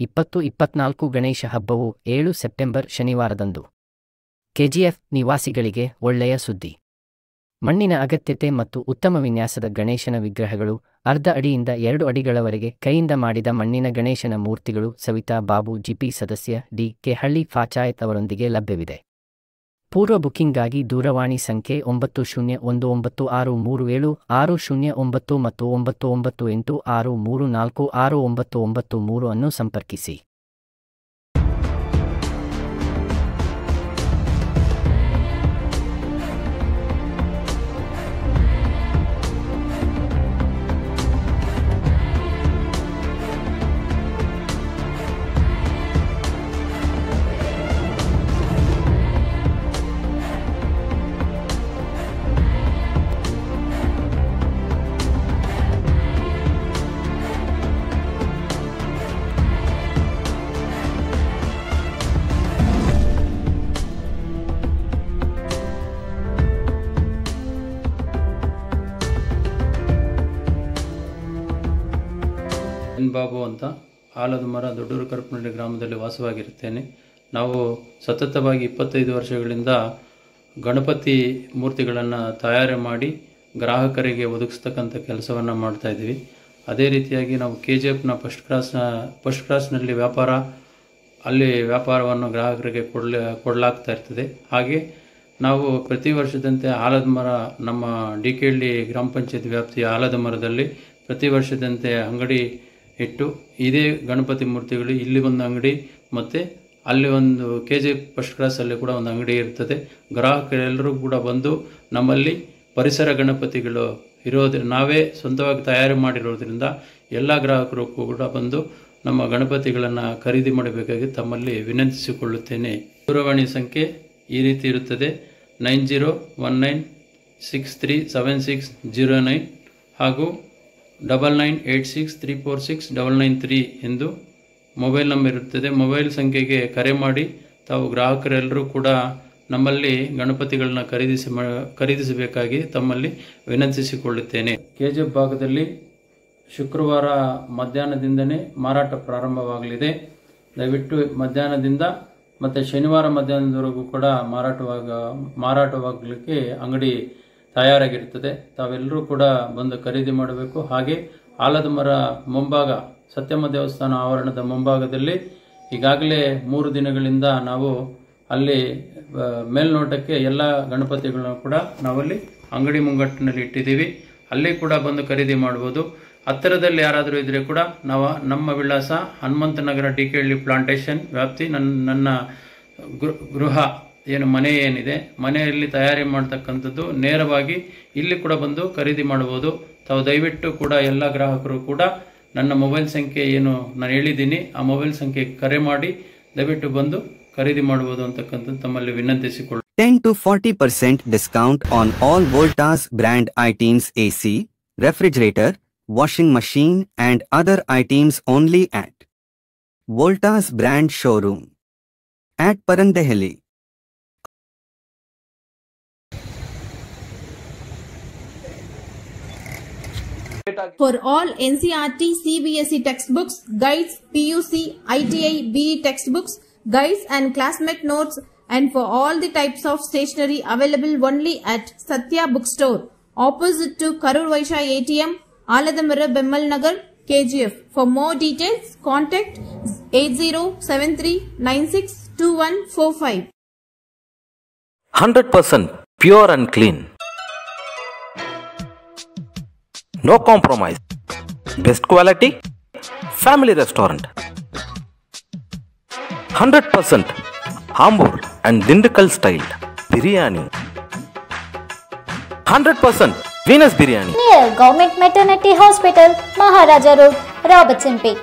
2024 ಗಣೇಶ ಹಬ್ಬವು 7 ಸೆಪ್ಟೆಂಬರ್ ಶನಿವಾರದಂದು. ಕೆಜಿಎಫ್ ನಿವಾಸಿಗಳಿಗೆ ಒಳ್ಳೆಯ ಸುದ್ದಿ. ಮಣ್ಣಿನ ಅಗತ್ಯತೆ ಮತ್ತು ಉತ್ತಮ ವಿನ್ಯಾಸದ ಗಣೇಶನ ವಿಗ್ರಹಗಳು ಅರ್ಧ ಅಡಿಯಿಂದ 2 ಅಡಿಗಳವರೆಗೆ ಕೈಯಿಂದ ಮಾಡಿದ ಮಣ್ಣಿನ ಗಣೇಶನ ಮೂರ್ತಿಗಳು ಸವಿತಾ ಬಾಬು ಜಿಪಿ ಸದಸ್ಯ ಡಿ.ಕೆ. ಹಳ್ಳಿ ಪಂಚಾಯತ್ ಅವರೊಂದಿಗೆ ಲಭ್ಯವಿದೆ. ಪೂರ್ವ ಬುಕಿಂಗ್ಗಾಗಿ ದೂರವಾಣಿ ಸಂಖ್ಯೆ 9019363760 ಮತ್ತು 9986346993 ಅನ್ನು ಸಂಪರ್ಕಿಸಿ. ಎನ್ ಬಾಬು ಅಂತ ಆಲದ ಮರ ದೊಡ್ಡೂರು ಕರಪನಹಳ್ಳಿ ಗ್ರಾಮದಲ್ಲಿ ವಾಸವಾಗಿರುತ್ತೇನೆ. ನಾವು ಸತತವಾಗಿ 25 ವರ್ಷಗಳಿಂದ ಗಣಪತಿ ಮೂರ್ತಿಗಳನ್ನು ತಯಾರು ಮಾಡಿ ಗ್ರಾಹಕರಿಗೆ ಒದಗಿಸ್ತಕ್ಕಂಥ ಕೆಲಸವನ್ನು ಮಾಡ್ತಾಯಿದ್ದೀವಿ. ಅದೇ ರೀತಿಯಾಗಿ ನಾವು KGFನ ಫಸ್ಟ್ ಕ್ಲಾಸ್ನಲ್ಲಿ ವ್ಯಾಪಾರವನ್ನು ಗ್ರಾಹಕರಿಗೆ ಕೊಡಲಾಗ್ತಾ ಇರ್ತದೆ. ಹಾಗೆ ನಾವು ಪ್ರತಿ ವರ್ಷದಂತೆ ಆಲದ ಮರ ನಮ್ಮ ಡಿ.ಕೆ. ಗ್ರಾಮ ಪಂಚಾಯತ್ ವ್ಯಾಪ್ತಿಯ ಆಲದ ಮರದಲ್ಲಿ ಪ್ರತಿ ವರ್ಷದಂತೆ ಅಂಗಡಿ ಇಟ್ಟು ಇದೇ ಗಣಪತಿ ಮೂರ್ತಿಗಳು ಇಲ್ಲಿ ಒಂದು ಅಂಗಡಿ ಮತ್ತು ಅಲ್ಲಿ ಒಂದು KGF ಫಸ್ಟ್ ಕ್ಲಾಸಲ್ಲಿ ಕೂಡ ಒಂದು ಅಂಗಡಿ ಇರ್ತದೆ. ಗ್ರಾಹಕರೆಲ್ಲರೂ ಕೂಡ ಬಂದು ನಮ್ಮಲ್ಲಿ ಪರಿಸರ ಗಣಪತಿಗಳು ನಾವೇ ಸ್ವಂತವಾಗಿ ತಯಾರು ಮಾಡಿರೋದ್ರಿಂದ ಎಲ್ಲ ಗ್ರಾಹಕರು ಕೂಡ ಬಂದು ನಮ್ಮ ಗಣಪತಿಗಳನ್ನು ಖರೀದಿ ಮಾಡಬೇಕಾಗಿ ತಮ್ಮಲ್ಲಿ ವಿನಂತಿಸಿಕೊಳ್ಳುತ್ತೇನೆ. ದೂರವಾಣಿ ಸಂಖ್ಯೆ ಈ ರೀತಿ ಇರುತ್ತದೆ: 9019637609 ಹಾಗೂ 9986346993 ಎಂದು ಮೊಬೈಲ್ ನಂಬರ್ ಇರುತ್ತದೆ. ಮೊಬೈಲ್ ಸಂಖ್ಯೆಗೆ ಕರೆ ಮಾಡಿ ತಾವು ಗ್ರಾಹಕರೆಲ್ಲರೂ ಕೂಡ ನಮ್ಮಲ್ಲಿ ಗಣಪತಿಗಳನ್ನ ಖರೀದಿಸಬೇಕಾಗಿ ತಮ್ಮಲ್ಲಿ ವಿನಂತಿಸಿಕೊಳ್ಳುತ್ತೇನೆ. KGF ಭಾಗದಲ್ಲಿ ಶುಕ್ರವಾರ ಮಧ್ಯಾಹ್ನದಿಂದನೇ ಮಾರಾಟ ಪ್ರಾರಂಭವಾಗಲಿದೆ. ದಯವಿಟ್ಟು ಮಧ್ಯಾಹ್ನದಿಂದ ಮತ್ತು ಶನಿವಾರ ಮಧ್ಯಾಹ್ನದವರೆಗೂ ಕೂಡ ಮಾರಾಟವಾಗಲಿಕ್ಕೆ ಅಂಗಡಿ ತಯಾರಾಗಿರ್ತದೆ. ತಾವೆಲ್ಲರೂ ಕೂಡ ಬಂದು ಖರೀದಿ ಮಾಡಬೇಕು. ಹಾಗೆ ಆಲದ ಮರ ಮುಂಭಾಗ ಸತ್ಯಮ್ಮ ದೇವಸ್ಥಾನ ಆವರಣದ ಮುಂಭಾಗದಲ್ಲಿ ಈಗಾಗಲೇ 3 ದಿನಗಳಿಂದ ನಾವು ಅಲ್ಲಿ ಮೇಲ್ನೋಟಕ್ಕೆ ಎಲ್ಲ ಗಣಪತಿಗಳನ್ನು ಕೂಡ ನಾವಲ್ಲಿ ಅಂಗಡಿ ಮುಂಗಟ್ಟಿನಲ್ಲಿ ಇಟ್ಟಿದ್ದೀವಿ. ಅಲ್ಲಿ ಕೂಡ ಬಂದು ಖರೀದಿ ಮಾಡ್ಬೋದು. ಹತ್ತಿರದಲ್ಲಿ ಯಾರಾದರೂ ಇದ್ದರೆ ಕೂಡ ನಮ್ಮ ವಿಳಾಸ ಹನುಮಂತನಗರ ಡಿ.ಕೆ. ಪ್ಲಾಂಟೇಶನ್ ವ್ಯಾಪ್ತಿ. ನನ್ನ ಗೃಹ ಮನೆ ಏನಿದೆ, ಮನೆಯಲ್ಲಿ ತಯಾರಿ ಮಾಡ್ತಕ್ಕಂಥದ್ದು ನೇರವಾಗಿ ಇಲ್ಲಿ ಕೂಡ ಬಂದು ಖರೀದಿ ಮಾಡ್ಬೋದು. ತಾವು ದಯವಿಟ್ಟು ಕೂಡ ಎಲ್ಲ ಗ್ರಾಹಕರು ಕೂಡ ನನ್ನ ಮೊಬೈಲ್ ಸಂಖ್ಯೆ ನಾನು ಹೇಳಿದ್ದೀನಿ, ಆ ಮೊಬೈಲ್ ಸಂಖ್ಯೆಗೆ ಕರೆ ಮಾಡಿ ದಯವಿಟ್ಟು ಬಂದು ಖರೀದಿ ಮಾಡಬಹುದು ಅಂತಕ್ಕಂಥದ್ದು ತಮ್ಮಲ್ಲಿ ವಿನಂತಿಸಿಕೊಳ್ಳಿ. 10 to 40% discount on all Voltas brand items, AC, refrigerator, washing machine and other items only at Voltas brand showroom at Parandehali. For all NCERT, CBSE textbooks, guides, PUC, ITI, BE textbooks, guides and classmate notes, and for all the types of stationery available only at Satya Bookstore, opposite to Karur Vaishya ATM, Aladamara, Bemmal Nagar, KGF. For more details, contact 8073962145. 100% pure and clean. No compromise. Best quality. Family restaurant. 100% Hambur and Dindukal style biryani. 100% Venus biryani. Near Government Maternity Hospital, Maharaja Road, Robertson Peak.